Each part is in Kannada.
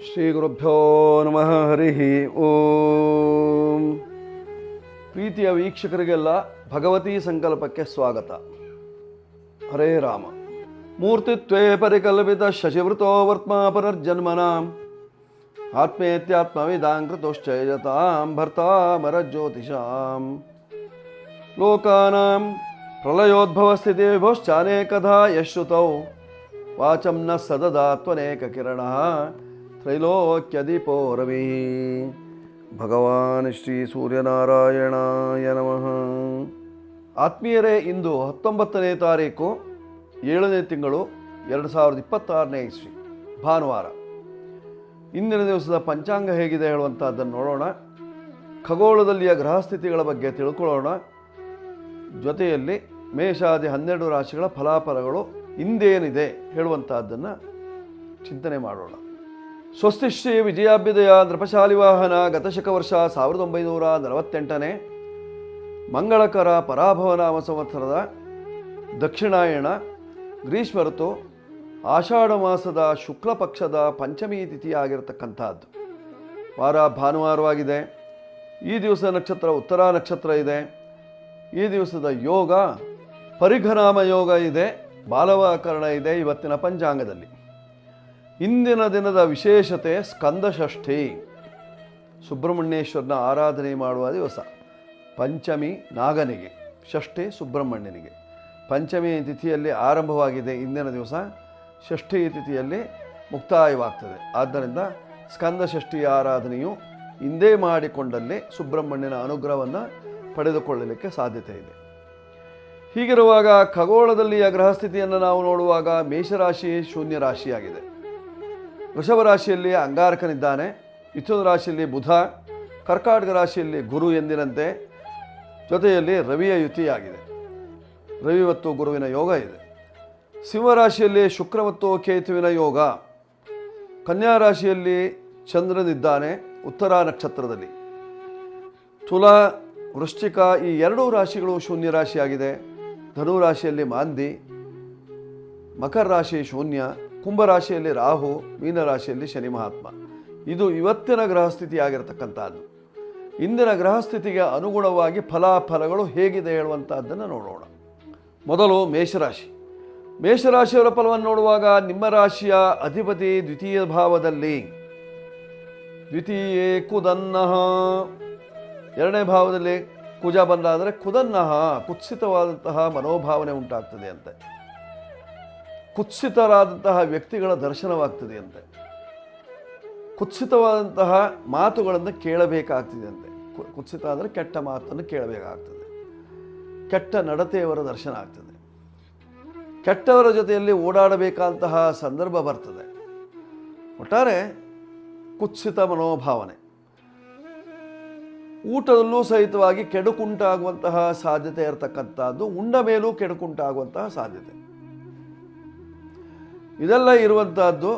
ಶ್ರೀ ಗುರುಭ್ಯೋ ನಮಃ. ಹರಿ ಓಂ. ಪ್ರೀತಿಯ ವೀಕ್ಷಕರಿಗೆಲ್ಲ ಭಗವತಿ ಸಂಕಲ್ಪಕ್ಕೆ ಸ್ವಾಗತ. ಹರೇ ರಾಮ. ಮೂರ್ತಿತ್ವೇ ಪರಿಕಲ್ಪಿತ ಶಶಿವೃತೋ ವರ್ತ್ಮಾ ಪುನರ್ಜನ್ಮನಾಂ ಆತ್ಮೇತ್ಯಾತ್ಮವಿದಾಂಕೃತೋಶ್ಚಯತಾಂ ಭರ್ತಾಮರಜ್ಯೋತಿಷಾಂ ಲೋಕಾನಾಂ ಪ್ರಳಯೋದ್ಭವಸ್ಥಿತಿ ವಿಭೋಶ್ಚಾನೇಕಧಾ ಯಶ್ರುತೌ ವಾಚಂ ನ ಸದದಾತ್ವನೇಕ ಕಿರಣ ತ್ರೈಲೋಕ್ಯದೀಪೋ ರವಿ. ಭಗವಾನ್ ಶ್ರೀ ಸೂರ್ಯನಾರಾಯಣಾಯ ನಮಃ. ಆತ್ಮೀಯರೇ, ಇಂದು 19ನೇ ತಾರೀಕು 7ನೇ ತಿಂಗಳು 2026ನೇ ಇಸ್ವಿ ಭಾನುವಾರ. ಇಂದಿನ ದಿವಸದ ಪಂಚಾಂಗ ಹೇಗಿದೆ ಹೇಳುವಂಥದ್ದನ್ನು ನೋಡೋಣ. ಖಗೋಳದಲ್ಲಿಯ ಗ್ರಹಸ್ಥಿತಿಗಳ ಬಗ್ಗೆ ತಿಳ್ಕೊಳ್ಳೋಣ. ಜೊತೆಯಲ್ಲಿ ಮೇಷಾದಿ 12 ರಾಶಿಗಳ ಫಲಾಫಲಗಳು ಇಂದೇನಿದೆ ಹೇಳುವಂಥದ್ದನ್ನು ಚಿಂತನೆ ಮಾಡೋಣ. ಸ್ವಸ್ತಿಶ್ರೀ ವಿಜಯಾಭ್ಯುದಯ ನೃಪಶಾಲಿವಾಹನ ಗತಶಕ ವರ್ಷ 1948ನೇ ಮಂಗಳಕರ ಪರಾಭವನಾಮ ಸಂವತ್ಸರದ ದಕ್ಷಿಣಾಯಣ ಗ್ರೀಷ್ಮ ಋತು ಆಷಾಢ ಮಾಸದ ಶುಕ್ಲ ಪಕ್ಷದ ಪಂಚಮಿ ತಿಥಿ ಆಗಿರತಕ್ಕಂಥದ್ದು. ವಾರ ಭಾನುವಾರವಾಗಿದೆ. ಈ ದಿವಸ ನಕ್ಷತ್ರ ಉತ್ತರ ನಕ್ಷತ್ರ ಇದೆ. ಈ ದಿವಸದ ಯೋಗ ಪರಿಘನಾಮ ಯೋಗ ಇದೆ, ಬಾಲವಾಕರಣ ಇದೆ ಇವತ್ತಿನ ಪಂಚಾಂಗದಲ್ಲಿ. ಇಂದಿನ ದಿನದ ವಿಶೇಷತೆ ಸ್ಕಂದಷಷ್ಠಿ, ಸುಬ್ರಹ್ಮಣ್ಯೇಶ್ವರನ ಆರಾಧನೆ ಮಾಡುವ ದಿವಸ. ಪಂಚಮಿ ನಾಗನಿಗೆ, ಷಷ್ಠಿ ಸುಬ್ರಹ್ಮಣ್ಯನಿಗೆ. ಪಂಚಮಿ ತಿಥಿಯಲ್ಲಿ ಆರಂಭವಾಗಿದೆ ಇಂದಿನ ದಿವಸ, ಷಷ್ಠಿ ತಿಥಿಯಲ್ಲಿ ಮುಕ್ತಾಯವಾಗ್ತದೆ. ಆದ್ದರಿಂದ ಸ್ಕಂದಷಷ್ಠಿಯ ಆರಾಧನೆಯು ಇಂದೇ ಮಾಡಿಕೊಂಡಲ್ಲಿ ಸುಬ್ರಹ್ಮಣ್ಯನ ಅನುಗ್ರಹವನ್ನು ಪಡೆದುಕೊಳ್ಳಲಿಕ್ಕೆ ಸಾಧ್ಯತೆ ಇದೆ. ಹೀಗಿರುವಾಗ ಖಗೋಳದಲ್ಲಿಯ ಗ್ರಹಸ್ಥಿತಿಯನ್ನು ನಾವು ನೋಡುವಾಗ ಮೇಷರಾಶಿ ಶೂನ್ಯ ರಾಶಿಯಾಗಿದೆ. ವೃಷಭ ರಾಶಿಯಲ್ಲಿ ಅಂಗಾರಕನಿದ್ದಾನೆ. ಮಿಥುನ ರಾಶಿಯಲ್ಲಿ ಬುಧ, ಕರ್ಕಾಟಕ ರಾಶಿಯಲ್ಲಿ ಗುರು ಎಂದಿನಂತೆ. ಜೊತೆಯಲ್ಲಿ ರವಿಯ ಯುತಿಯಾಗಿದೆ. ರವಿ ಮತ್ತು ಗುರುವಿನ ಯೋಗ ಇದೆ. ಸಿಂಹರಾಶಿಯಲ್ಲಿ ಶುಕ್ರ ಮತ್ತು ಕೇತುವಿನ ಯೋಗ. ಕನ್ಯಾ ರಾಶಿಯಲ್ಲಿ ಚಂದ್ರನಿದ್ದಾನೆ ಉತ್ತರ ನಕ್ಷತ್ರದಲ್ಲಿ. ತುಲಾ ವೃಶ್ಚಿಕ ಈ 2 ರಾಶಿಗಳು ಶೂನ್ಯ ರಾಶಿಯಾಗಿದೆ. ಧನು ರಾಶಿಯಲ್ಲಿ ಮಾಂದಿ, ಮಕರ ರಾಶಿ ಶೂನ್ಯ, ಕುಂಭರಾಶಿಯಲ್ಲಿ ರಾಹು, ಮೀನರಾಶಿಯಲ್ಲಿ ಶನಿ ಮಹಾತ್ಮ. ಇದು ಇವತ್ತಿನ ಗ್ರಹಸ್ಥಿತಿ ಆಗಿರತಕ್ಕಂಥದ್ದು. ಇಂದಿನ ಗ್ರಹಸ್ಥಿತಿಗೆ ಅನುಗುಣವಾಗಿ ಫಲಾಫಲಗಳು ಹೇಗಿದೆ ಹೇಳುವಂಥದ್ದನ್ನು ನೋಡೋಣ. ಮೊದಲು ಮೇಷರಾಶಿ. ಮೇಷರಾಶಿಯವರ ಫಲವನ್ನು ನೋಡುವಾಗ ನಿಮ್ಮ ರಾಶಿಯ ಅಧಿಪತಿ ದ್ವಿತೀಯ ಭಾವದಲ್ಲಿ, ದ್ವಿತೀಯೇ ಕುದನ್ನಃ, 2ನೇ ಭಾವದಲ್ಲಿ ಕುಜ ಬಂದಾದರೆ ಕುದನ್ನಃ, ಕುತ್ಸಿತವಾದಂತಹ ಮನೋಭಾವನೆ ಉಂಟಾಗ್ತದೆ ಅಂತೆ. ಕುತ್ಸಿತರಾದಂತಹ ವ್ಯಕ್ತಿಗಳ ದರ್ಶನವಾಗ್ತದೆ ಅಂತೆ. ಕುತ್ಸಿತವಾದಂತಹ ಮಾತುಗಳನ್ನು ಕೇಳಬೇಕಾಗ್ತದೆ ಅಂತೆ. ಕುತ್ಸಿತ ಅಂದರೆ ಕೆಟ್ಟ ಮಾತನ್ನು ಕೇಳಬೇಕಾಗ್ತದೆ. ಕೆಟ್ಟ ನಡತೆಯವರ ದರ್ಶನ ಆಗ್ತದೆ. ಕೆಟ್ಟವರ ಜೊತೆಯಲ್ಲಿ ಓಡಾಡಬೇಕಾದಂತಹ ಸಂದರ್ಭ ಬರ್ತದೆ. ಒಟ್ಟಾರೆ ಕುತ್ಸಿತ ಮನೋಭಾವನೆ. ಊಟದಲ್ಲೂ ಸಹಿತವಾಗಿ ಕೆಡುಕುಂಟಾಗುವಂತಹ ಸಾಧ್ಯತೆ ಇರತಕ್ಕಂಥದ್ದು, ಉಂಡ ಮೇಲೂ ಕೆಡುಕುಂಟಾಗುವಂತಹ ಸಾಧ್ಯತೆ, ಇದೆಲ್ಲ ಇರುವಂತಹದ್ದು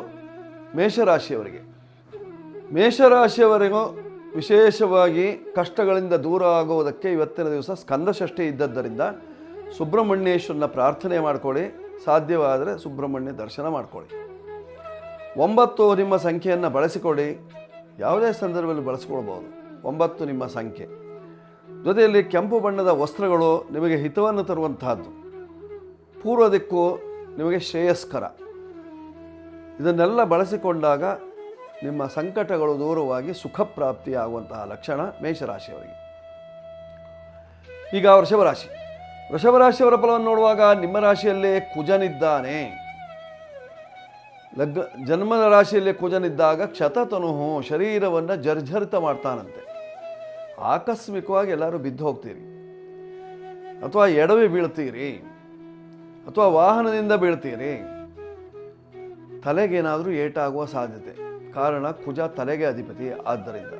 ಮೇಷರಾಶಿಯವರಿಗೆ. ಮೇಷರಾಶಿಯವರಿಗೂ ವಿಶೇಷವಾಗಿ ಕಷ್ಟಗಳಿಂದ ದೂರ ಆಗುವುದಕ್ಕೆ ಇವತ್ತಿನ ದಿವಸ ಸ್ಕಂದಷಷ್ಠಿ ಇದ್ದದ್ದರಿಂದ ಸುಬ್ರಹ್ಮಣ್ಯೇಶ್ವರನ ಪ್ರಾರ್ಥನೆ ಮಾಡಿಕೊಳ್ಳಿ. ಸಾಧ್ಯವಾದರೆ ಸುಬ್ರಹ್ಮಣ್ಯ ದರ್ಶನ ಮಾಡಿಕೊಳ್ಳಿ. 9 ನಿಮ್ಮ ಸಂಖ್ಯೆಯನ್ನು ಬಳಸಿಕೊಡಿ. ಯಾವುದೇ ಸಂದರ್ಭದಲ್ಲಿ ಬಳಸ್ಕೊಳ್ಬೋದು. 9 ನಿಮ್ಮ ಸಂಖ್ಯೆ. ಜೊತೆಯಲ್ಲಿ ಕೆಂಪು ಬಣ್ಣದ ವಸ್ತ್ರಗಳು ನಿಮಗೆ ಹಿತವನ್ನು ತರುವಂತಹದ್ದು. ಪೂರ್ವ ದಿಕ್ಕು ನಿಮಗೆ ಶ್ರೇಯಸ್ಕರ. ಇದನ್ನೆಲ್ಲ ಬಳಸಿಕೊಂಡಾಗ ನಿಮ್ಮ ಸಂಕಟಗಳು ದೂರವಾಗಿ ಸುಖ ಪ್ರಾಪ್ತಿಯಾಗುವಂತಹ ಲಕ್ಷಣ ಮೇಷರಾಶಿಯವರಿಗೆ. ಈಗ ವೃಷಭರಾಶಿ. ವೃಷಭರಾಶಿಯವರ ಫಲವನ್ನು ನೋಡುವಾಗ ನಿಮ್ಮ ರಾಶಿಯಲ್ಲೇ ಕುಜನಿದ್ದಾನೆ. ಜನ್ಮದ ರಾಶಿಯಲ್ಲಿ ಕುಜನಿದ್ದಾಗ ಕ್ಷತತನುಹು, ಶರೀರವನ್ನು ಜರ್ಜರಿತ ಮಾಡ್ತಾನಂತೆ. ಆಕಸ್ಮಿಕವಾಗಿ ಎಲ್ಲರೂ ಬಿದ್ದು ಹೋಗ್ತೀರಿ, ಅಥವಾ ಎಡವಿ ಬೀಳ್ತೀರಿ, ಅಥವಾ ವಾಹನದಿಂದ ಬೀಳ್ತೀರಿ. ತಲೆಗೇನಾದರೂ ಏಟಾಗುವ ಸಾಧ್ಯತೆ. ಕಾರಣ ಕುಜ ತಲೆಗೆ ಅಧಿಪತಿ. ಆದ್ದರಿಂದ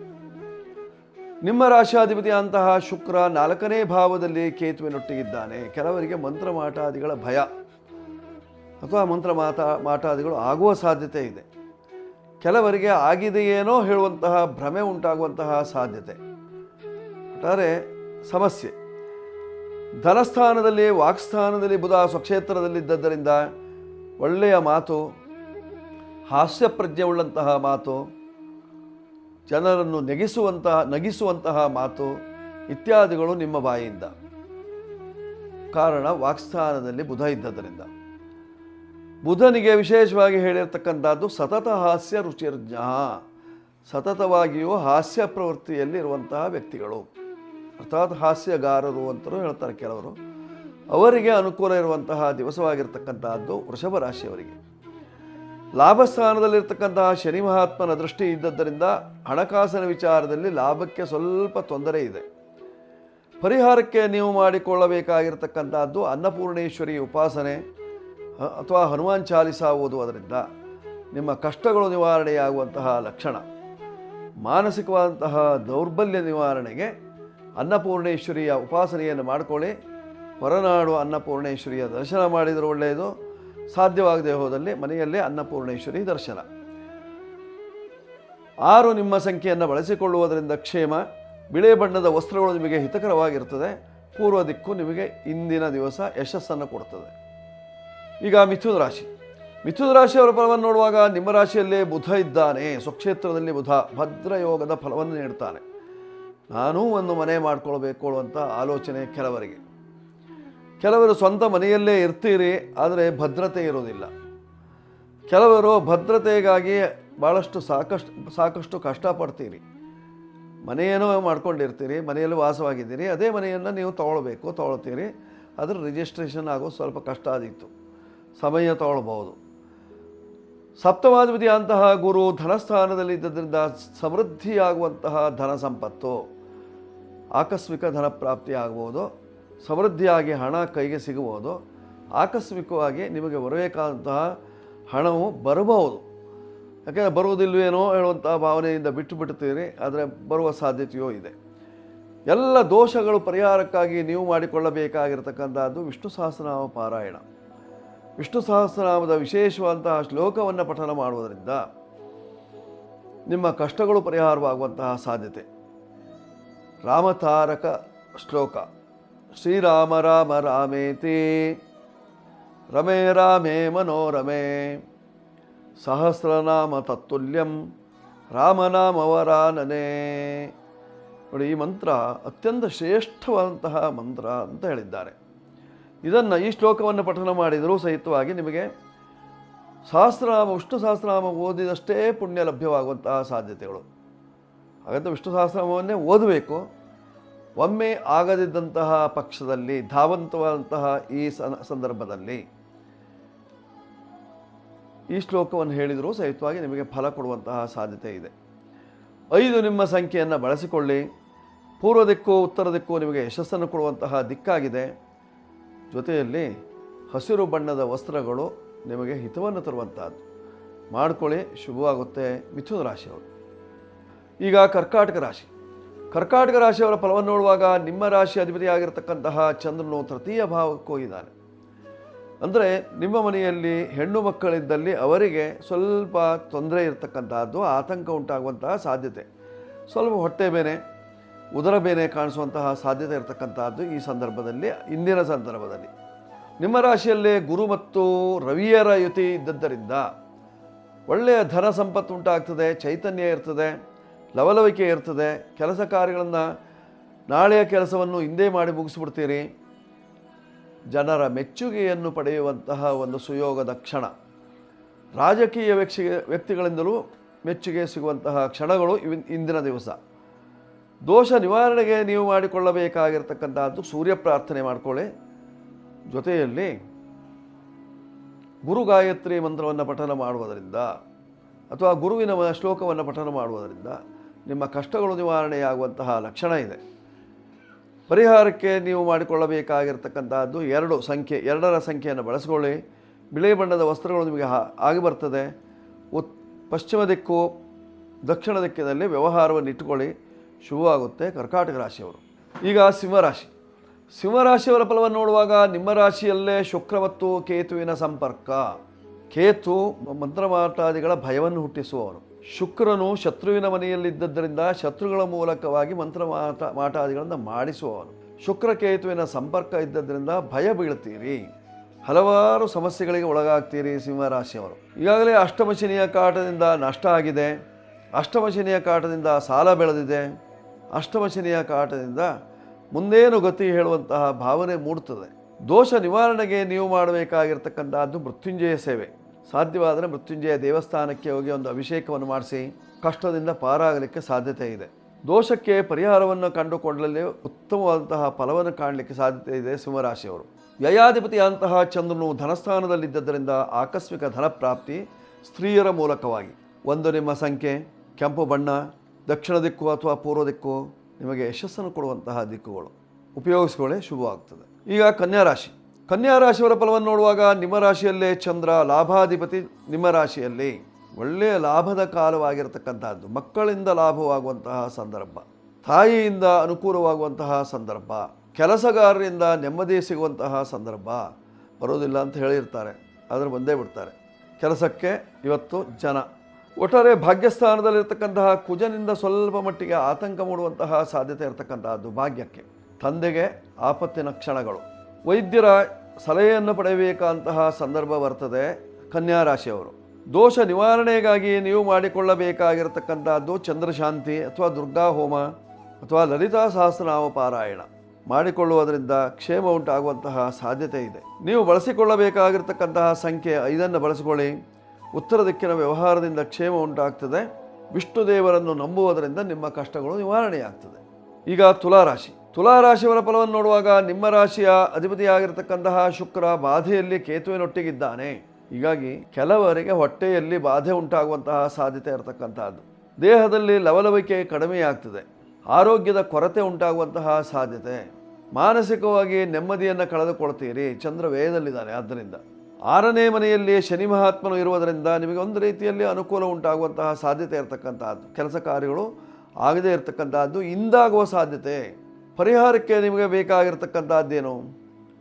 ನಿಮ್ಮ ರಾಶಿಯಾಧಿಪತಿ ಅಂತಹ ಶುಕ್ರ 4ನೇ ಭಾವದಲ್ಲಿ ಕೇತುವಿನೊಟ್ಟಿಗಿದ್ದಾನೆ. ಕೆಲವರಿಗೆ ಮಂತ್ರಮಾಟಾದಿಗಳ ಭಯ ಅಥವಾ ಮಾಟಾದಿಗಳು ಆಗುವ ಸಾಧ್ಯತೆ ಇದೆ. ಕೆಲವರಿಗೆ ಆಗಿದೆಯೇನೋ ಹೇಳುವಂತಹ ಭ್ರಮೆ ಉಂಟಾಗುವಂತಹ ಸಾಧ್ಯತೆ. ಒಟ್ಟಾರೆ ಸಮಸ್ಯೆ. ಧನಸ್ಥಾನದಲ್ಲಿ ವಾಕ್ಸ್ಥಾನದಲ್ಲಿ ಬುಧ ಸ್ವಕ್ಷೇತ್ರದಲ್ಲಿದ್ದರಿಂದ ಒಳ್ಳೆಯ ಮಾತು, ಹಾಸ್ಯ ಪ್ರಜ್ಞೆ ಉಳ್ಳಂತಹ ಮಾತು, ಜನರನ್ನು ನಗಿಸುವಂತಹ ಮಾತು ಇತ್ಯಾದಿಗಳು ನಿಮ್ಮ ಬಾಯಿಯಿಂದ. ಕಾರಣ ವಾಕ್ಸ್ಥಾನದಲ್ಲಿ ಬುಧ ಇದ್ದದರಿಂದ. ಬುಧನಿಗೆ ವಿಶೇಷವಾಗಿ ಹೇಳಿರ್ತಕ್ಕಂಥದ್ದು ಸತತ ಹಾಸ್ಯ ರುಚಿರ್ಜ್ಞ, ಸತತವಾಗಿಯೂ ಹಾಸ್ಯ ಪ್ರವೃತ್ತಿಯಲ್ಲಿ ಇರುವಂತಹ ವ್ಯಕ್ತಿಗಳು, ಅರ್ಥಾತ್ ಹಾಸ್ಯಗಾರರು ಅಂತಲೂ ಹೇಳ್ತಾರೆ ಕೆಲವರು. ಅವರಿಗೆ ಅನುಕೂಲ ಇರುವಂತಹ ದಿವಸವಾಗಿರ್ತಕ್ಕಂತಹದ್ದು ವೃಷಭ ರಾಶಿಯವರಿಗೆ. ಲಾಭಸ್ಥಾನದಲ್ಲಿರ್ತಕ್ಕಂತಹ ಶನಿ ಮಹಾತ್ಮನ ದೃಷ್ಟಿ ಇದ್ದದ್ದರಿಂದ ಹಣಕಾಸಿನ ವಿಚಾರದಲ್ಲಿ ಲಾಭಕ್ಕೆ ಸ್ವಲ್ಪ ತೊಂದರೆ ಇದೆ. ಪರಿಹಾರಕ್ಕೆ ನೀವು ಮಾಡಿಕೊಳ್ಳಬೇಕಾಗಿರ್ತಕ್ಕಂಥದ್ದು ಅನ್ನಪೂರ್ಣೇಶ್ವರಿ ಉಪಾಸನೆ ಅಥವಾ ಹನುಮಾನ್ ಚಾಲಿಸಾ ಓದುವುದರಿಂದ ನಿಮ್ಮ ಕಷ್ಟಗಳು ನಿವಾರಣೆಯಾಗುವಂತಹ ಲಕ್ಷಣ. ಮಾನಸಿಕವಾದಂತಹ ದೌರ್ಬಲ್ಯ ನಿವಾರಣೆಗೆ ಅನ್ನಪೂರ್ಣೇಶ್ವರಿಯ ಉಪಾಸನೆಯನ್ನು ಮಾಡಿಕೊಳ್ಳಿ. ಹೊರನಾಡು ಅನ್ನಪೂರ್ಣೇಶ್ವರಿಯ ದರ್ಶನ ಮಾಡಿದರೆ ಒಳ್ಳೆಯದು. ಸಾಧ್ಯವಾಗದೆ ಹೋದಲ್ಲಿ ಮನೆಯಲ್ಲೇ ಅನ್ನಪೂರ್ಣೇಶ್ವರಿ ದರ್ಶನ. 6 ನಿಮ್ಮ ಸಂಖ್ಯೆಯನ್ನು ಬಳಸಿಕೊಳ್ಳುವುದರಿಂದ ಕ್ಷೇಮ. ಬಿಳಿ ಬಣ್ಣದ ವಸ್ತ್ರಗಳು ನಿಮಗೆ ಹಿತಕರವಾಗಿರ್ತದೆ. ಪೂರ್ವ ದಿಕ್ಕು ನಿಮಗೆ ಇಂದಿನ ದಿವಸ ಯಶಸ್ಸನ್ನು ಕೊಡ್ತದೆ. ಈಗ ಮಿಥುನ ರಾಶಿ. ಮಿಥುನ ರಾಶಿಯವರ ಫಲವನ್ನು ನೋಡುವಾಗ ನಿಮ್ಮ ರಾಶಿಯಲ್ಲೇ ಬುಧ ಇದ್ದಾನೆ. ಸ್ವಕ್ಷೇತ್ರದಲ್ಲಿ ಬುಧ ಭದ್ರಯೋಗದ ಫಲವನ್ನು ನೀಡ್ತಾನೆ. ನಾನೂ ಒಂದು ಮನೆ ಮಾಡಿಕೊಳ್ಬೇಕು ಅನ್ನುವಂಥ ಆಲೋಚನೆ ಕೆಲವರಿಗೆ. ಕೆಲವರು ಸ್ವಂತ ಮನೆಯಲ್ಲೇ ಇರ್ತೀರಿ, ಆದರೆ ಭದ್ರತೆ ಇರೋದಿಲ್ಲ. ಕೆಲವರು ಭದ್ರತೆಗಾಗಿ ಭಾಳಷ್ಟು ಸಾಕಷ್ಟು ಕಷ್ಟಪಡ್ತೀರಿ. ಮನೆಯೇನೋ ಮಾಡ್ಕೊಂಡಿರ್ತೀರಿ, ಮನೆಯಲ್ಲಿ ವಾಸವಾಗಿದ್ದೀರಿ, ಅದೇ ಮನೆಯನ್ನು ನೀವು ತೊಗೊಳ್ತೀರಿ. ಅದರ ರಿಜಿಸ್ಟ್ರೇಷನ್ ಆಗೋದು ಸ್ವಲ್ಪ ಕಷ್ಟ ಆದಿತ್ತು, ಸಮಯ ತೊಗೊಳ್ಬೋದು. ಸಪ್ತಮಾಧಿಪತಿ ಅಂತಹ ಗುರು ಧನಸ್ಥಾನದಲ್ಲಿ ಇದ್ದದ್ರಿಂದ ಸಮೃದ್ಧಿಯಾಗುವಂತಹ ಧನ ಸಂಪತ್ತು, ಆಕಸ್ಮಿಕ ಧನ ಪ್ರಾಪ್ತಿ ಆಗ್ಬೋದು. ಸಮೃದ್ಧಿಯಾಗಿ ಹಣ ಕೈಗೆ ಸಿಗಬಹುದು. ಆಕಸ್ಮಿಕವಾಗಿ ನಿಮಗೆ ಬರಬೇಕಾದಂತಹ ಹಣವು ಬರಬಹುದು. ಯಾಕೆಂದರೆ ಬರುವುದಿಲ್ವೇನೋ ಹೇಳುವಂಥ ಭಾವನೆಯಿಂದ ಬಿಟ್ಟುಬಿಡ್ತೀರಿ, ಆದರೆ ಬರುವ ಸಾಧ್ಯತೆಯೂ ಇದೆ. ಎಲ್ಲ ದೋಷಗಳು ಪರಿಹಾರಕ್ಕಾಗಿ ನೀವು ಮಾಡಿಕೊಳ್ಳಬೇಕಾಗಿರತಕ್ಕಂಥದ್ದು ವಿಷ್ಣು ಸಹಸ್ರನಾಮ ಪಾರಾಯಣ. ವಿಷ್ಣು ಸಹಸ್ರನಾಮದ ವಿಶೇಷವಾದಂತಹ ಶ್ಲೋಕವನ್ನು ಪಠನ ಮಾಡುವುದರಿಂದ ನಿಮ್ಮ ಕಷ್ಟಗಳು ಪರಿಹಾರವಾಗುವಂತಹ ಸಾಧ್ಯತೆ. ರಾಮತಾರಕ ಶ್ಲೋಕ. ಶ್ರೀರಾಮ ರಾಮ ರಾಮೇತಿ ರಮೇ ರಾಮೇ ಮನೋರಮೇ ಸಹಸ್ರನಾಮ ತತ್ತುಲ್ಯಂ ರಾಮನಾಮವರಾನನೇ. ನೋಡಿ, ಈ ಮಂತ್ರ ಅತ್ಯಂತ ಶ್ರೇಷ್ಠವಾದಂತಹ ಮಂತ್ರ ಅಂತ ಹೇಳಿದ್ದಾರೆ. ಈ ಶ್ಲೋಕವನ್ನು ಪಠನ ಮಾಡಿದರೂ ಸಹಿತವಾಗಿ ನಿಮಗೆ ವಿಷ್ಣು ಸಹಸ್ರನಾಮ ಓದಿದಷ್ಟೇ ಪುಣ್ಯ ಲಭ್ಯವಾಗುವಂತಹ ಸಾಧ್ಯತೆಗಳು. ಹಾಗಂತ ವಿಷ್ಣು ಸಹಸ್ರನಾಮವನ್ನೇ ಓದಬೇಕು. ಒಮ್ಮೆ ಆಗದಿದ್ದಂತಹ ಪಕ್ಷದಲ್ಲಿ, ಧಾವಂತವಾದಂತಹ ಈ ಸಂದರ್ಭದಲ್ಲಿ ಈ ಶ್ಲೋಕವನ್ನು ಹೇಳಿದರೂ ಸಹಿತವಾಗಿ ನಿಮಗೆ ಫಲ ಕೊಡುವಂತಹ ಸಾಧ್ಯತೆ ಇದೆ. 5 ನಿಮ್ಮ ಸಂಖ್ಯೆಯನ್ನು ಬಳಸಿಕೊಳ್ಳಿ. ಪೂರ್ವ ದಿಕ್ಕು ಉತ್ತರ ದಿಕ್ಕು ನಿಮಗೆ ಯಶಸ್ಸನ್ನು ಕೊಡುವಂತಹ ದಿಕ್ಕಾಗಿದೆ. ಜೊತೆಯಲ್ಲಿ ಹಸಿರು ಬಣ್ಣದ ವಸ್ತ್ರಗಳು ನಿಮಗೆ ಹಿತವನ್ನು ತರುವಂತಹದ್ದು. ಮಾಡಿಕೊಳ್ಳಿ, ಶುಭವಾಗುತ್ತೆ. ಮಿಥುನ ರಾಶಿಯವರು. ಈಗ ಕರ್ಕಾಟಕ ರಾಶಿ. ಕರ್ಕಾಟಕ ರಾಶಿಯವರ ಫಲವನ್ನು ನೋಡುವಾಗ ನಿಮ್ಮ ರಾಶಿ ಅಧಿಪತಿಯಾಗಿರ್ತಕ್ಕಂತಹ ಚಂದ್ರನು ತೃತೀಯ ಭಾವಕ್ಕೆ ಹೋಗಿದ್ದಾನೆ. ಅಂದರೆ ನಿಮ್ಮ ಮನೆಯಲ್ಲಿ ಹೆಣ್ಣು ಮಕ್ಕಳಿದ್ದಲ್ಲಿ ಅವರಿಗೆ ಸ್ವಲ್ಪ ತೊಂದರೆ ಇರತಕ್ಕಂತಹದ್ದು, ಆತಂಕ ಉಂಟಾಗುವಂತಹ ಸಾಧ್ಯತೆ. ಸ್ವಲ್ಪ ಹೊಟ್ಟೆ ಬೇನೆ, ಉದರ ಬೇನೆ ಕಾಣಿಸುವಂತಹ ಸಾಧ್ಯತೆ ಇರತಕ್ಕಂತಹದ್ದು ಈ ಸಂದರ್ಭದಲ್ಲಿ, ಇಂದಿನ ಸಂದರ್ಭದಲ್ಲಿ. ನಿಮ್ಮ ರಾಶಿಯಲ್ಲೇ ಗುರು ಮತ್ತು ರವಿಯರ ಯುತಿ ಇದ್ದದ್ದರಿಂದ ಒಳ್ಳೆಯ ಧನ ಸಂಪತ್ತು ಉಂಟಾಗ್ತದೆ, ಚೈತನ್ಯ ಇರ್ತದೆ, ಲವಲವಿಕೆ ಇರ್ತದೆ. ಕೆಲಸ ಕಾರ್ಯಗಳನ್ನು ನಾಳೆಯ ಕೆಲಸವನ್ನು ಹಿಂದೆ ಮಾಡಿ ಮುಗಿಸ್ಬಿಡ್ತೀರಿ. ಜನರ ಮೆಚ್ಚುಗೆಯನ್ನು ಪಡೆಯುವಂತಹ ಒಂದು ಸುಯೋಗದ ಕ್ಷಣ. ರಾಜಕೀಯ ವ್ಯಕ್ತಿಗಳಿಂದಲೂ ಮೆಚ್ಚುಗೆ ಸಿಗುವಂತಹ ಕ್ಷಣಗಳು ಇಂದಿನ ದಿವಸ. ದೋಷ ನಿವಾರಣೆಗೆ ನೀವು ಮಾಡಿಕೊಳ್ಳಬೇಕಾಗಿರ್ತಕ್ಕಂಥದ್ದು ಸೂರ್ಯ ಪ್ರಾರ್ಥನೆ ಮಾಡಿಕೊಳ್ಳಿ. ಜೊತೆಯಲ್ಲಿ ಗುರು ಗಾಯತ್ರಿ ಮಂತ್ರವನ್ನು ಪಠನ ಮಾಡುವುದರಿಂದ ಅಥವಾ ಗುರುವಿನ ಶ್ಲೋಕವನ್ನು ಪಠನ ಮಾಡುವುದರಿಂದ ನಿಮ್ಮ ಕಷ್ಟಗಳು ನಿವಾರಣೆಯಾಗುವಂತಹ ಲಕ್ಷಣ ಇದೆ. ಪರಿಹಾರಕ್ಕೆ ನೀವು ಮಾಡಿಕೊಳ್ಳಬೇಕಾಗಿರ್ತಕ್ಕಂಥದ್ದು 2ರ ಸಂಖ್ಯೆಯನ್ನು ಬಳಸಿಕೊಳ್ಳಿ. ಬಿಳಿ ಬಣ್ಣದ ವಸ್ತ್ರಗಳು ನಿಮಗೆ ಆಗಿ ಬರ್ತದೆ. ಪಶ್ಚಿಮ ದಿಕ್ಕು ದಕ್ಷಿಣ ದಿಕ್ಕಿನಲ್ಲಿ ವ್ಯವಹಾರವನ್ನು ಇಟ್ಟುಕೊಳ್ಳಿ, ಶುಭವಾಗುತ್ತೆ. ಕರ್ಕಾಟಕ ರಾಶಿಯವರು. ಈಗ ಸಿಂಹರಾಶಿ. ಸಿಂಹರಾಶಿಯವರ ಫಲವನ್ನು ನೋಡುವಾಗ ನಿಮ್ಮ ರಾಶಿಯಲ್ಲೇ ಶುಕ್ರ ಮತ್ತು ಕೇತುವಿನ ಸಂಪರ್ಕ. ಕೇತು ಮಂತ್ರಮಾಟಾದಿಗಳ ಭಯವನ್ನು ಹುಟ್ಟಿಸುವವನು. ಶುಕ್ರನು ಶತ್ರುವಿನ ಮನೆಯಲ್ಲಿದ್ದದ್ದರಿಂದ ಶತ್ರುಗಳ ಮೂಲಕವಾಗಿ ಮಾಟಾದಿಗಳನ್ನು ಮಾಡಿಸುವವನು. ಶುಕ್ರ ಕೇತುವಿನ ಸಂಪರ್ಕ ಇದ್ದದ್ದರಿಂದ ಭಯ ಬೀಳ್ತೀರಿ. ಹಲವಾರು ಸಮಸ್ಯೆಗಳಿಗೆ ಒಳಗಾಗ್ತೀರಿ ಸಿಂಹರಾಶಿಯವರು. ಈಗಾಗಲೇ ಅಷ್ಟಮ ಶನಿಯ ಕಾಟದಿಂದ ನಷ್ಟ ಆಗಿದೆ, ಅಷ್ಟಮ ಶನಿಯ ಕಾಟದಿಂದ ಸಾಲ ಬೆಳೆದಿದೆ, ಅಷ್ಟಮ ಶನಿಯ ಕಾಟದಿಂದ ಮುಂದೇನು ಗತಿ ಹೇಳುವಂತಹ ಭಾವನೆ ಮೂಡುತ್ತದೆ. ದೋಷ ನಿವಾರಣೆಗೆ ನೀವು ಮಾಡಬೇಕಾಗಿರ್ತಕ್ಕಂಥದ್ದು ಮೃತ್ಯುಂಜಯ ಸೇವೆ. ಸಾಧ್ಯವಾದರೆ ಮೃತ್ಯುಂಜಯ ದೇವಸ್ಥಾನಕ್ಕೆ ಹೋಗಿ ಒಂದು ಅಭಿಷೇಕವನ್ನು ಮಾಡಿಸಿ ಕಷ್ಟದಿಂದ ಪಾರಾಗಲಿಕ್ಕೆ ಸಾಧ್ಯತೆ ಇದೆ. ದೋಷಕ್ಕೆ ಪರಿಹಾರವನ್ನು ಕಂಡುಕೊಳ್ಳಲು ಉತ್ತಮವಾದಂತಹ ಫಲವನ್ನು ಕಾಣಲಿಕ್ಕೆ ಸಾಧ್ಯತೆ ಇದೆ ಸಿಂಹರಾಶಿಯವರು. ವ್ಯಯಾಧಿಪತಿಯಂತಹ ಚಂದ್ರನು ಧನಸ್ಥಾನದಲ್ಲಿದ್ದರಿಂದ ಆಕಸ್ಮಿಕ ಧನ ಪ್ರಾಪ್ತಿ ಸ್ತ್ರೀಯರ ಮೂಲಕವಾಗಿ. ಒಂದು ನಿಮ್ಮ ಸಂಖ್ಯೆ ಕೆಂಪು ಬಣ್ಣ, ದಕ್ಷಿಣ ದಿಕ್ಕು ಅಥವಾ ಪೂರ್ವ ದಿಕ್ಕು ನಿಮಗೆ ಯಶಸ್ಸನ್ನು ಕೊಡುವಂತಹ ದಿಕ್ಕುಗಳು, ಉಪಯೋಗಿಸಿಕೊಳ್ಳೆ ಶುಭವಾಗ್ತದೆ. ಈಗ ಕನ್ಯಾ ರಾಶಿ. ಕನ್ಯಾ ರಾಶಿಯವರ ಫಲವನ್ನು ನೋಡುವಾಗ ನಿಮ್ಮ ರಾಶಿಯಲ್ಲೇ ಚಂದ್ರ ಲಾಭಾಧಿಪತಿ, ನಿಮ್ಮ ರಾಶಿಯಲ್ಲಿ ಒಳ್ಳೆಯ ಲಾಭದ ಕಾಲವಾಗಿರತಕ್ಕಂತಹದ್ದು, ಮಕ್ಕಳಿಂದ ಲಾಭವಾಗುವಂತಹ ಸಂದರ್ಭ, ತಾಯಿಯಿಂದ ಅನುಕೂಲವಾಗುವಂತಹ ಸಂದರ್ಭ, ಕೆಲಸಗಾರರಿಂದ ನೆಮ್ಮದಿ ಸಿಗುವಂತಹ ಸಂದರ್ಭ ಬರೋದಿಲ್ಲ ಅಂತ ಹೇಳಿರ್ತಾರೆ, ಆದರೆ ಬಂದೇ ಬಿಡ್ತಾರೆ ಕೆಲಸಕ್ಕೆ ಇವತ್ತು ಜನ. ಒಟ್ಟಾರೆ ಭಾಗ್ಯಸ್ಥಾನದಲ್ಲಿರ್ತಕ್ಕಂತಹ ಕುಜನಿಂದ ಸ್ವಲ್ಪ ಮಟ್ಟಿಗೆ ಆತಂಕ ಮೂಡುವಂತಹ ಸಾಧ್ಯತೆ ಇರತಕ್ಕಂತಹದ್ದು ಭಾಗ್ಯಕ್ಕೆ. ತಂದೆಗೆ ಆಪತ್ತಿನ ಕ್ಷಣಗಳು, ವೈದ್ಯರ ಸಲಹೆಯನ್ನು ಪಡೆಯಬೇಕಂತಹ ಸಂದರ್ಭ ಬರ್ತದೆ ಕನ್ಯಾ ರಾಶಿಯವರು. ದೋಷ ನಿವಾರಣೆಗಾಗಿ ನೀವು ಮಾಡಿಕೊಳ್ಳಬೇಕಾಗಿರತಕ್ಕಂಥದ್ದು ಚಂದ್ರಶಾಂತಿ ಅಥವಾ ದುರ್ಗಾ ಹೋಮ ಅಥವಾ ಲಲಿತಾ ಸಹಸ್ರನಾಮ ಪಾರಾಯಣ ಮಾಡಿಕೊಳ್ಳುವುದರಿಂದ ಕ್ಷೇಮ ಉಂಟಾಗುವಂತಹ ಸಾಧ್ಯತೆ ಇದೆ. ನೀವು ಬಳಸಿಕೊಳ್ಳಬೇಕಾಗಿರ್ತಕ್ಕಂತಹ ಸಂಖ್ಯೆ 5 ಬಳಸಿಕೊಳ್ಳಿ. ಉತ್ತರ ದಿಕ್ಕಿನ ವ್ಯವಹಾರದಿಂದ ಕ್ಷೇಮ ಉಂಟಾಗ್ತದೆ. ವಿಷ್ಣು ದೇವರನ್ನು ನಂಬುವುದರಿಂದ ನಿಮ್ಮ ಕಷ್ಟಗಳು ನಿವಾರಣೆಯಾಗ್ತದೆ. ಈಗ ತುಲಾರಾಶಿ. ತುಲಾರಾಶಿಯವರ ಫಲವನ್ನು ನೋಡುವಾಗ ನಿಮ್ಮ ರಾಶಿಯ ಅಧಿಪತಿಯಾಗಿರ್ತಕ್ಕಂತಹ ಶುಕ್ರ ಬಾಧೆಯಲ್ಲಿ ಕೇತುವಿನೊಟ್ಟಿಗಿದ್ದಾನೆ. ಹೀಗಾಗಿ ಕೆಲವರಿಗೆ ಹೊಟ್ಟೆಯಲ್ಲಿ ಬಾಧೆ ಉಂಟಾಗುವಂತಹ ಸಾಧ್ಯತೆ ಇರತಕ್ಕಂತಹದ್ದು, ದೇಹದಲ್ಲಿ ಲವಲವಿಕೆ ಕಡಿಮೆಯಾಗ್ತದೆ, ಆರೋಗ್ಯದ ಕೊರತೆ ಉಂಟಾಗುವಂತಹ ಸಾಧ್ಯತೆ, ಮಾನಸಿಕವಾಗಿ ನೆಮ್ಮದಿಯನ್ನು ಕಳೆದುಕೊಳ್ತೀರಿ. ಚಂದ್ರ ವ್ಯಯದಲ್ಲಿದ್ದಾನೆ, ಆದ್ದರಿಂದ 6ನೇ ಮನೆಯಲ್ಲಿ ಶನಿ ಮಹಾತ್ಮನು ಇರುವುದರಿಂದ ನಿಮಗೆ ಒಂದು ರೀತಿಯಲ್ಲಿ ಅನುಕೂಲ ಉಂಟಾಗುವಂತಹ ಸಾಧ್ಯತೆ ಇರತಕ್ಕಂತಹದ್ದು, ಕೆಲಸ ಕಾರ್ಯಗಳು ಆಗದೇ ಇರತಕ್ಕಂತಹದ್ದು ಇಂದಾಗುವ ಸಾಧ್ಯತೆ. ಪರಿಹಾರಕ್ಕೆ ನಿಮಗೆ ಬೇಕಾಗಿರ್ತಕ್ಕಂಥದ್ದೇನು?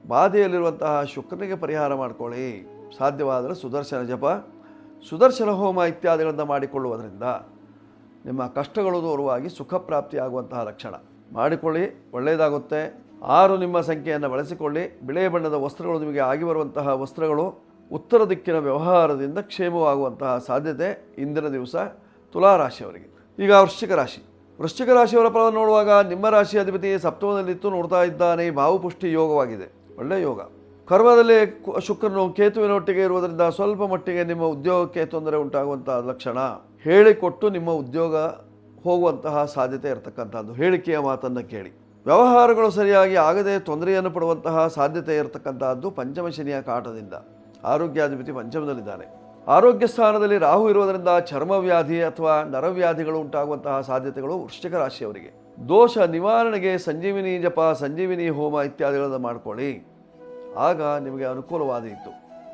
ಬಾಧೆಯಲ್ಲಿರುವಂತಹ ಶುಕ್ರನಿಗೆ ಪರಿಹಾರ ಮಾಡಿಕೊಳ್ಳಿ. ಸಾಧ್ಯವಾದರೆ ಸುದರ್ಶನ ಜಪ, ಸುದರ್ಶನ ಹೋಮ ಇತ್ಯಾದಿಗಳನ್ನು ಮಾಡಿಕೊಳ್ಳುವುದರಿಂದ ನಿಮ್ಮ ಕಷ್ಟಗಳು ದೂರವಾಗಿ ಸುಖ ಪ್ರಾಪ್ತಿಯಾಗುವಂತಹ ಲಕ್ಷಣ. ಮಾಡಿಕೊಳ್ಳಿ, ಒಳ್ಳೆಯದಾಗುತ್ತೆ. 6 ನಿಮ್ಮ ಸಂಖ್ಯೆಯನ್ನು ಬಳಸಿಕೊಳ್ಳಿ. ಬಿಳಿಯ ಬಣ್ಣದ ವಸ್ತ್ರಗಳು ನಿಮಗೆ ಆಗಿ ಬರುವಂತಹ ವಸ್ತ್ರಗಳು ಉತ್ತರ ದಿಕ್ಕಿನ ವ್ಯವಹಾರದಿಂದ ಕ್ಷೇಮವಾಗುವಂತಹ ಸಾಧ್ಯತೆ ಇಂದಿನ ದಿವಸ ತುಲಾರಾಶಿಯವರಿಗೆ. ಈಗ ವೃಶ್ಚಿಕ ರಾಶಿ. ವೃಶ್ಚಿಕ ರಾಶಿಯವರ ಫಲವನ್ನು ನೋಡುವಾಗ ನಿಮ್ಮ ರಾಶಿ ಅಧಿಪತಿ ಸಪ್ತಮದಲ್ಲಿತ್ತು ನೋಡ್ತಾ ಇದ್ದಾನೆ. ಭಾವಪುಷ್ಟಿ ಯೋಗವಾಗಿದೆ, ಒಳ್ಳೆಯ ಯೋಗ. ಕರ್ಮದಲ್ಲಿ ಶುಕ್ರನು ಕೇತುವಿನೊಟ್ಟಿಗೆ ಇರುವುದರಿಂದ ಸ್ವಲ್ಪ ಮಟ್ಟಿಗೆ ನಿಮ್ಮ ಉದ್ಯೋಗಕ್ಕೆ ತೊಂದರೆ ಉಂಟಾಗುವಂತಹ ಲಕ್ಷಣ. ಹೇಳಿಕೊಟ್ಟು ನಿಮ್ಮ ಉದ್ಯೋಗ ಹೋಗುವಂತಹ ಸಾಧ್ಯತೆ ಇರತಕ್ಕಂಥದ್ದು, ಹೇಳಿಕೆಯ ಮಾತನ್ನು ಕೇಳಿ. ವ್ಯವಹಾರಗಳು ಸರಿಯಾಗಿ ಆಗದೆ ತೊಂದರೆಯನ್ನು ಪಡುವಂತಹ ಸಾಧ್ಯತೆ ಇರತಕ್ಕಂತಹದ್ದು ಪಂಚಮ ಶನಿಯ ಕಾಟದಿಂದ. ಆರೋಗ್ಯಾಧಿಪತಿ ಪಂಚಮದಲ್ಲಿದ್ದಾನೆ. ಆರೋಗ್ಯ ಸ್ಥಾನದಲ್ಲಿ ರಾಹು ಇರುವುದರಿಂದ ಚರ್ಮವ್ಯಾಧಿ ಅಥವಾ ನರವ್ಯಾಧಿಗಳು ಉಂಟಾಗುವಂತಹ ಸಾಧ್ಯತೆಗಳು ವೃಶ್ಚಿಕ ರಾಶಿಯವರಿಗೆ. ದೋಷ ನಿವಾರಣೆಗೆ ಸಂಜೀವಿನಿ ಜಪ, ಸಂಜೀವಿನಿ ಹೋಮ ಇತ್ಯಾದಿಗಳನ್ನು ಮಾಡಿಕೊಳ್ಳಿ, ಆಗ ನಿಮಗೆ ಅನುಕೂಲವಾದೀತು.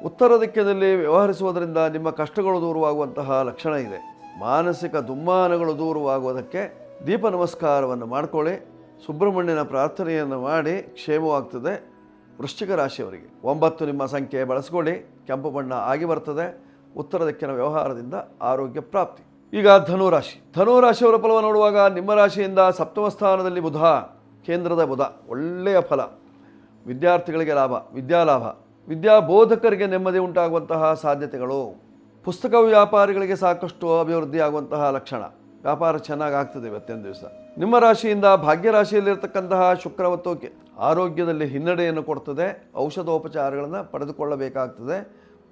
ಉತ್ತರ ದಿಕ್ಕಿನಲ್ಲಿ ವ್ಯವಹರಿಸುವುದರಿಂದ ನಿಮ್ಮ ಕಷ್ಟಗಳು ದೂರವಾಗುವಂತಹ ಲಕ್ಷಣ ಇದೆ. ಮಾನಸಿಕ ದುಮ್ಮಾನಗಳು ದೂರವಾಗುವುದಕ್ಕೆ ದೀಪ ನಮಸ್ಕಾರವನ್ನು ಮಾಡಿಕೊಳ್ಳಿ, ಸುಬ್ರಹ್ಮಣ್ಯನ ಪ್ರಾರ್ಥನೆಯನ್ನು ಮಾಡಿ ಕ್ಷೇಮವಾಗ್ತದೆ ವೃಶ್ಚಿಕ ರಾಶಿಯವರಿಗೆ. 9 ನಿಮ್ಮ ಸಂಖ್ಯೆ ಬಳಸಿಕೊಳ್ಳಿ, ಕೆಂಪು ಬಣ್ಣ ಆಗಿ ಬರ್ತದೆ. ಉತ್ತರ ದಿಕ್ಕಿನ ವ್ಯವಹಾರದಿಂದ ಆರೋಗ್ಯ ಪ್ರಾಪ್ತಿ. ಈಗ ಧನುರಾಶಿ. ಧನುರಾಶಿಯವರ ಫಲವನ್ನು ನೋಡುವಾಗ ನಿಮ್ಮ ರಾಶಿಯಿಂದ ಸಪ್ತಮ ಸ್ಥಾನದಲ್ಲಿ ಬುಧ, ಕೇಂದ್ರದ ಬುಧ, ಒಳ್ಳೆಯ ಫಲ. ವಿದ್ಯಾರ್ಥಿಗಳಿಗೆ ಲಾಭ, ವಿದ್ಯಾಲಾಭ, ವಿದ್ಯಾಬೋಧಕರಿಗೆ ನೆಮ್ಮದಿ ಉಂಟಾಗುವಂತಹ ಸಾಧ್ಯತೆಗಳು. ಪುಸ್ತಕ ವ್ಯಾಪಾರಿಗಳಿಗೆ ಸಾಕಷ್ಟು ಅಭಿವೃದ್ಧಿ ಆಗುವಂತಹ ಲಕ್ಷಣ. ವ್ಯಾಪಾರ ಚೆನ್ನಾಗಿ ಆಗ್ತದೆ ಇವತ್ತಿನ ದಿವಸ. ನಿಮ್ಮ ರಾಶಿಯಿಂದ ಭಾಗ್ಯ ರಾಶಿಯಲ್ಲಿರ್ತಕ್ಕಂತಹ ಶುಕ್ರವತ್ತು ಆರೋಗ್ಯದಲ್ಲಿ ಹಿನ್ನಡೆಯನ್ನು ಕೊಡ್ತದೆ. ಔಷಧೋಪಚಾರಗಳನ್ನು ಪಡೆದುಕೊಳ್ಳಬೇಕಾಗ್ತದೆ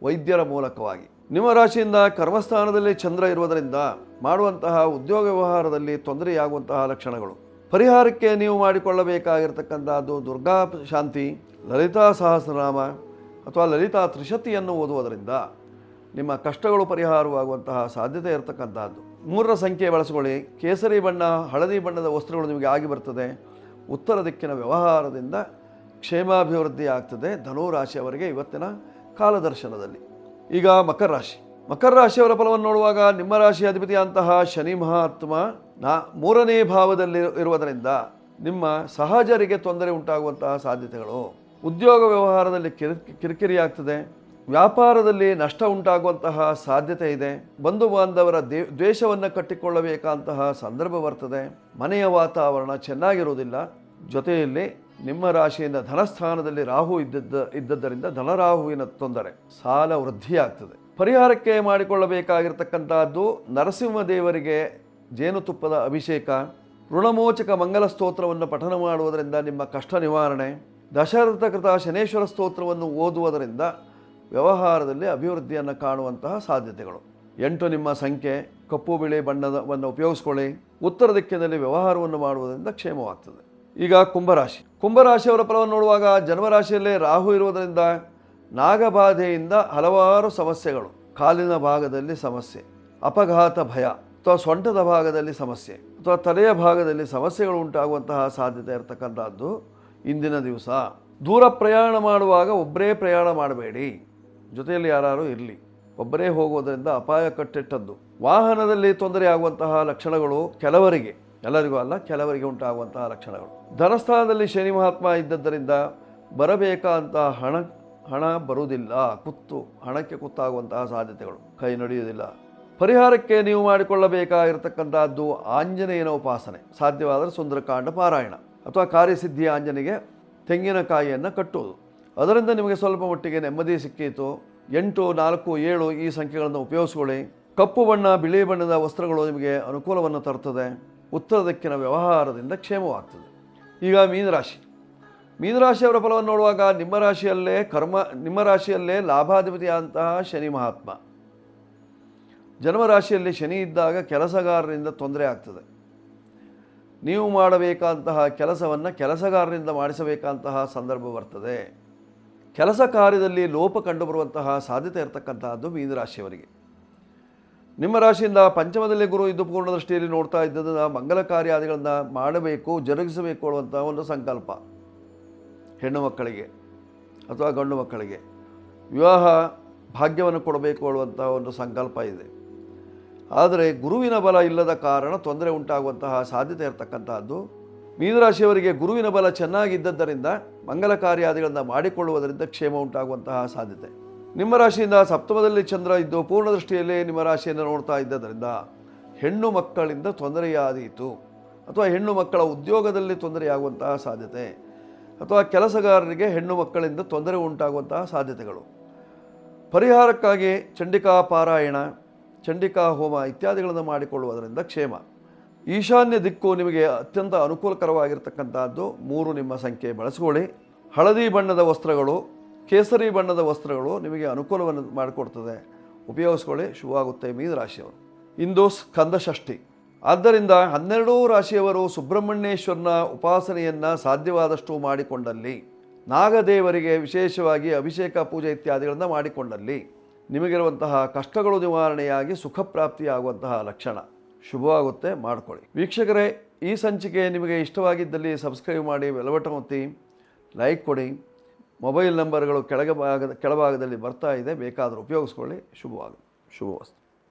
ವೈದ್ಯರ ಮೂಲಕವಾಗಿ. ನಿಮ್ಮ ರಾಶಿಯಿಂದ ಕರ್ಮಸ್ಥಾನದಲ್ಲಿ ಚಂದ್ರ ಇರುವುದರಿಂದ ಮಾಡುವಂತಹ ಉದ್ಯೋಗ ವ್ಯವಹಾರದಲ್ಲಿ ತೊಂದರೆಯಾಗುವಂತಹ ಲಕ್ಷಣಗಳು. ಪರಿಹಾರಕ್ಕೆ ನೀವು ಮಾಡಿಕೊಳ್ಳಬೇಕಾಗಿರ್ತಕ್ಕಂಥದ್ದು ದುರ್ಗಾ ಶಾಂತಿ, ಲಲಿತಾ ಸಹಸ್ರನಾಮ ಅಥವಾ ಲಲಿತಾ ತ್ರಿಶತಿಯನ್ನು ಓದುವುದರಿಂದ ನಿಮ್ಮ ಕಷ್ಟಗಳು ಪರಿಹಾರವಾಗುವಂತಹ ಸಾಧ್ಯತೆ ಇರತಕ್ಕಂಥದ್ದು. 3 ಸಂಖ್ಯೆ ಬಳಸಿಕೊಳ್ಳಿ. ಕೇಸರಿ ಬಣ್ಣ, ಹಳದಿ ಬಣ್ಣದ ವಸ್ತ್ರಗಳು ನಿಮಗೆ ಆಗಿ ಬರ್ತದೆ. ಉತ್ತರ ದಿಕ್ಕಿನ ವ್ಯವಹಾರದಿಂದ ಕ್ಷೇಮಾಭಿವೃದ್ಧಿ ಆಗ್ತದೆ ಧನುರಾಶಿಯವರಿಗೆ ಇವತ್ತಿನ ಕಾಲದರ್ಶನದಲ್ಲಿ. ಈಗ ಮಕರ ರಾಶಿ. ಮಕರ ರಾಶಿಯವರ ಫಲವನ್ನು ನೋಡುವಾಗ ನಿಮ್ಮ ರಾಶಿ ಅಧಿಪತಿಯಂತಹ ಶನಿ ಮಹಾತ್ಮ 3ನೇ ಭಾವದಲ್ಲಿ ಇರುವುದರಿಂದ ನಿಮ್ಮ ಸಹಜರಿಗೆ ತೊಂದರೆ ಉಂಟಾಗುವಂತಹ ಸಾಧ್ಯತೆಗಳು. ಉದ್ಯೋಗ ವ್ಯವಹಾರದಲ್ಲಿ ಕಿರಿಕಿರಿ ಆಗ್ತದೆ. ವ್ಯಾಪಾರದಲ್ಲಿ ನಷ್ಟ ಉಂಟಾಗುವಂತಹ ಸಾಧ್ಯತೆ ಇದೆ. ಬಂಧು ಬಾಂಧವರ ದ್ವೇಷವನ್ನು ಕಟ್ಟಿಕೊಳ್ಳಬೇಕಂತಹ ಸಂದರ್ಭ ಬರ್ತದೆ. ಮನೆಯ ವಾತಾವರಣ ಚೆನ್ನಾಗಿರುವುದಿಲ್ಲ. ಜೊತೆಯಲ್ಲಿ ನಿಮ್ಮ ರಾಶಿಯಿಂದ ಧನಸ್ಥಾನದಲ್ಲಿ ರಾಹು ಇದ್ದದ್ದರಿಂದ ಧನರಾಹುವಿನ ತೊಂದರೆ, ಸಾಲ ವೃದ್ಧಿಯಾಗ್ತದೆ. ಪರಿಹಾರಕ್ಕೆ ಮಾಡಿಕೊಳ್ಳಬೇಕಾಗಿರ್ತಕ್ಕಂಥದ್ದು ನರಸಿಂಹದೇವರಿಗೆ ಜೇನುತುಪ್ಪದ ಅಭಿಷೇಕ, ಋಣಮೋಚಕ ಮಂಗಲ ಸ್ತೋತ್ರವನ್ನು ಪಠನ ಮಾಡುವುದರಿಂದ ನಿಮ್ಮ ಕಷ್ಟ ನಿವಾರಣೆ, ದಶರಥಕೃತ ಶನೇಶ್ವರ ಸ್ತೋತ್ರವನ್ನು ಓದುವುದರಿಂದ ವ್ಯವಹಾರದಲ್ಲಿ ಅಭಿವೃದ್ಧಿಯನ್ನು ಕಾಣುವಂತಹ ಸಾಧ್ಯತೆಗಳು. 8 ನಿಮ್ಮ ಸಂಖ್ಯೆ, ಕಪ್ಪು ಬಿಳಿ ಬಣ್ಣವನ್ನು ಉಪಯೋಗಿಸ್ಕೊಳ್ಳಿ. ಉತ್ತರ ದಿಕ್ಕಿನಲ್ಲಿ ವ್ಯವಹಾರವನ್ನು ಮಾಡುವುದರಿಂದ ಕ್ಷೇಮವಾಗ್ತದೆ. ಈಗ ಕುಂಭರಾಶಿಯವರ ಫಲವನ್ನು ನೋಡುವಾಗ ಜನ್ಮರಾಶಿಯಲ್ಲೇ ರಾಹು ಇರುವುದರಿಂದ ನಾಗಬಾಧೆಯಿಂದ ಹಲವಾರು ಸಮಸ್ಯೆಗಳು, ಕಾಲಿನ ಭಾಗದಲ್ಲಿ ಸಮಸ್ಯೆ, ಅಪಘಾತ ಭಯ ಅಥವಾ ಸೊಂಟದ ಭಾಗದಲ್ಲಿ ಸಮಸ್ಯೆ ಅಥವಾ ತಲೆಯ ಭಾಗದಲ್ಲಿ ಸಮಸ್ಯೆಗಳು ಉಂಟಾಗುವಂತಹ ಸಾಧ್ಯತೆ ಇರತಕ್ಕಂಥದ್ದು ಇಂದಿನ ದಿವಸ. ದೂರ ಪ್ರಯಾಣ ಮಾಡುವಾಗ ಒಬ್ಬರೇ ಪ್ರಯಾಣ ಮಾಡಬೇಡಿ, ಜೊತೆಯಲ್ಲಿ ಯಾರು ಇರಲಿ. ಒಬ್ಬರೇ ಹೋಗುವುದರಿಂದ ಅಪಾಯ ಕಟ್ಟಿಟ್ಟದ್ದು. ವಾಹನದಲ್ಲಿ ತೊಂದರೆ ಆಗುವಂತಹ ಲಕ್ಷಣಗಳು ಕೆಲವರಿಗೆ, ಎಲ್ಲರಿಗೂ ಅಲ್ಲ, ಕೆಲವರಿಗೆ ಉಂಟಾಗುವಂತಹ ಲಕ್ಷಣಗಳು. ಧನಸ್ಥಾನದಲ್ಲಿ ಶನಿ ಮಹಾತ್ಮ ಇದ್ದದ್ದರಿಂದ ಬರಬೇಕಾದಂತಹ ಹಣ ಬರುವುದಿಲ್ಲ, ಹಣಕ್ಕೆ ಕುತ್ತಾಗುವಂತಹ ಸಾಧ್ಯತೆಗಳು, ಕೈ ನಡೆಯುವುದಿಲ್ಲ. ಪರಿಹಾರಕ್ಕೆ ನೀವು ಮಾಡಿಕೊಳ್ಳಬೇಕಾಗಿರತಕ್ಕಂಥದ್ದು ಆಂಜನೇಯನ ಉಪಾಸನೆ, ಸಾಧ್ಯವಾದರೆ ಸುಂದರಕಾಂಡ ಪಾರಾಯಣ ಅಥವಾ ಕಾರ್ಯಸಿದ್ಧಿ ಆಂಜನೆಗೆ ತೆಂಗಿನಕಾಯಿಯನ್ನು ಕಟ್ಟುವುದು. ಅದರಿಂದ ನಿಮಗೆ ಸ್ವಲ್ಪ ಮಟ್ಟಿಗೆ ನೆಮ್ಮದಿ ಸಿಕ್ಕೀತು. 8, 4, 7 ಈ ಸಂಖ್ಯೆಗಳನ್ನು ಉಪಯೋಗಿಸ್ಕೊಳ್ಳಿ. ಕಪ್ಪು ಬಣ್ಣ, ಬಿಳಿ ಬಣ್ಣದ ವಸ್ತ್ರಗಳು ನಿಮಗೆ ಅನುಕೂಲವನ್ನು ತರುತ್ತದೆ. ಉತ್ತರ ದಿಕ್ಕಿನ ವ್ಯವಹಾರದಿಂದ ಕ್ಷೇಮವಾಗ್ತದೆ. ಈಗ ಮೀನರಾಶಿಯವರ ಫಲವನ್ನು ನೋಡುವಾಗ ನಿಮ್ಮ ರಾಶಿಯಲ್ಲೇ ಲಾಭಾಧಿಪತಿಯಾದಂತಹ ಶನಿ ಮಹಾತ್ಮ. ಜನ್ಮರಾಶಿಯಲ್ಲಿ ಶನಿ ಇದ್ದಾಗ ಕೆಲಸಗಾರರಿಂದ ತೊಂದರೆ ಆಗ್ತದೆ. ನೀವು ಮಾಡಬೇಕಾದಂತಹ ಕೆಲಸವನ್ನು ಕೆಲಸಗಾರರಿಂದ ಮಾಡಿಸಬೇಕಾದಂತಹ ಸಂದರ್ಭ ಬರ್ತದೆ. ಕೆಲಸ ಕಾರ್ಯದಲ್ಲಿ ಲೋಪ ಕಂಡುಬರುವಂತಹ ಸಾಧ್ಯತೆ ಇರತಕ್ಕಂತಹದ್ದು ಮೀನರಾಶಿಯವರಿಗೆ. ನಿಮ್ಮ ರಾಶಿಯಿಂದ ಪಂಚಮದಲ್ಲಿ ಗುರು ಇದ್ದು ಪೂರ್ಣ ದೃಷ್ಟಿಯಲ್ಲಿ ನೋಡ್ತಾ ಇದ್ದದನ್ನು ಮಂಗಲ ಕಾರ್ಯಾದಿಗಳನ್ನು ಮಾಡಬೇಕು, ಜರುಗಿಸಬೇಕು ಅನ್ನುವಂಥ ಒಂದು ಸಂಕಲ್ಪ ಹೆಣ್ಣು ಮಕ್ಕಳಿಗೆ ಅಥವಾ ಗಂಡು ಮಕ್ಕಳಿಗೆ ವಿವಾಹ ಭಾಗ್ಯವನ್ನು ಕೊಡಬೇಕು ಅನ್ನುವಂಥ ಒಂದು ಸಂಕಲ್ಪ ಇದೆ. ಆದರೆ ಗುರುವಿನ ಬಲ ಇಲ್ಲದ ಕಾರಣ ತೊಂದರೆ ಉಂಟಾಗುವಂತಹ ಸಾಧ್ಯತೆ ಇರತಕ್ಕಂತಹದ್ದು. ಮೀನರಾಶಿಯವರಿಗೆ ಗುರುವಿನ ಬಲ ಚೆನ್ನಾಗಿದ್ದರಿಂದ ಮಂಗಲ ಕಾರ್ಯಾದಿಗಳನ್ನು ಮಾಡಿಕೊಳ್ಳುವುದರಿಂದ ಕ್ಷೇಮ ಉಂಟಾಗುವಂತಹ ಸಾಧ್ಯತೆ. ನಿಮ್ಮ ರಾಶಿಯಿಂದ ಸಪ್ತಮದಲ್ಲಿ ಚಂದ್ರ ಇದ್ದು ಪೂರ್ಣ ದೃಷ್ಟಿಯಲ್ಲಿ ನಿಮ್ಮ ರಾಶಿಯನ್ನು ನೋಡ್ತಾ ಇದ್ದರಿಂದ ಹೆಣ್ಣು ಮಕ್ಕಳಿಂದ ತೊಂದರೆಯಾದೀತು ಅಥವಾ ಹೆಣ್ಣು ಮಕ್ಕಳ ಉದ್ಯೋಗದಲ್ಲಿ ತೊಂದರೆಯಾಗುವಂತಹ ಸಾಧ್ಯತೆ ಅಥವಾ ಕೆಲಸಗಾರರಿಗೆ ಹೆಣ್ಣು ಮಕ್ಕಳಿಂದ ತೊಂದರೆ ಉಂಟಾಗುವಂತಹ ಸಾಧ್ಯತೆಗಳು. ಪರಿಹಾರಕ್ಕಾಗಿ ಚಂಡಿಕಾ ಪಾರಾಯಣ, ಚಂಡಿಕಾ ಹೋಮ ಇತ್ಯಾದಿಗಳನ್ನು ಮಾಡಿಕೊಳ್ಳುವುದರಿಂದ ಕ್ಷೇಮ. ಈಶಾನ್ಯ ದಿಕ್ಕು ನಿಮಗೆ ಅತ್ಯಂತ ಅನುಕೂಲಕರವಾಗಿರ್ತಕ್ಕಂಥದ್ದು. 3 ನಿಮ್ಮ ಸಂಖ್ಯೆ ಬಳಸಿಕೊಳ್ಳಿ. ಹಳದಿ ಬಣ್ಣದ ವಸ್ತ್ರಗಳು, ಕೇಸರಿ ಬಣ್ಣದ ವಸ್ತ್ರಗಳು ನಿಮಗೆ ಅನುಕೂಲವನ್ನು ಮಾಡಿಕೊಡ್ತದೆ, ಉಪಯೋಗಿಸ್ಕೊಳ್ಳಿ, ಶುಭವಾಗುತ್ತೆ ಮೀನರಾಶಿಯವರು. ಇಂದು ಸ್ಕಂದ ಷಷ್ಠಿ, ಆದ್ದರಿಂದ 12 ರಾಶಿಯವರು ಸುಬ್ರಹ್ಮಣ್ಯೇಶ್ವರನ ಉಪಾಸನೆಯನ್ನು ಸಾಧ್ಯವಾದಷ್ಟು ಮಾಡಿಕೊಂಡಲ್ಲಿ, ನಾಗದೇವರಿಗೆ ವಿಶೇಷವಾಗಿ ಅಭಿಷೇಕ ಪೂಜೆ ಇತ್ಯಾದಿಗಳನ್ನು ಮಾಡಿಕೊಂಡಲ್ಲಿ ನಿಮಗಿರುವಂತಹ ಕಷ್ಟಗಳು ನಿವಾರಣೆಯಾಗಿ ಸುಖ ಪ್ರಾಪ್ತಿಯಾಗುವಂತಹ ಲಕ್ಷಣ ಶುಭವಾಗುತ್ತೆ. ಮಾಡಿಕೊಳ್ಳಿ. ವೀಕ್ಷಕರೇ, ಈ ಸಂಚಿಕೆ ನಿಮಗೆ ಇಷ್ಟವಾಗಿದ್ದಲ್ಲಿ ಸಬ್ಸ್ಕ್ರೈಬ್ ಮಾಡಿ, ಬೆಲ್ ಬಟನ್ ಒತ್ತಿ, ಲೈಕ್ ಕೊಡಿ. ಮೊಬೈಲ್ ನಂಬರ್ಗಳು ಕೆಳಭಾಗದಲ್ಲಿ ಬರ್ತಾ ಇದೆ, ಬೇಕಾದರೂ ಉಪಯೋಗಿಸ್ಕೊಳ್ಳಿ. ಶುಭವಾಗಲಿ. ಶುಭವಸ್ತು.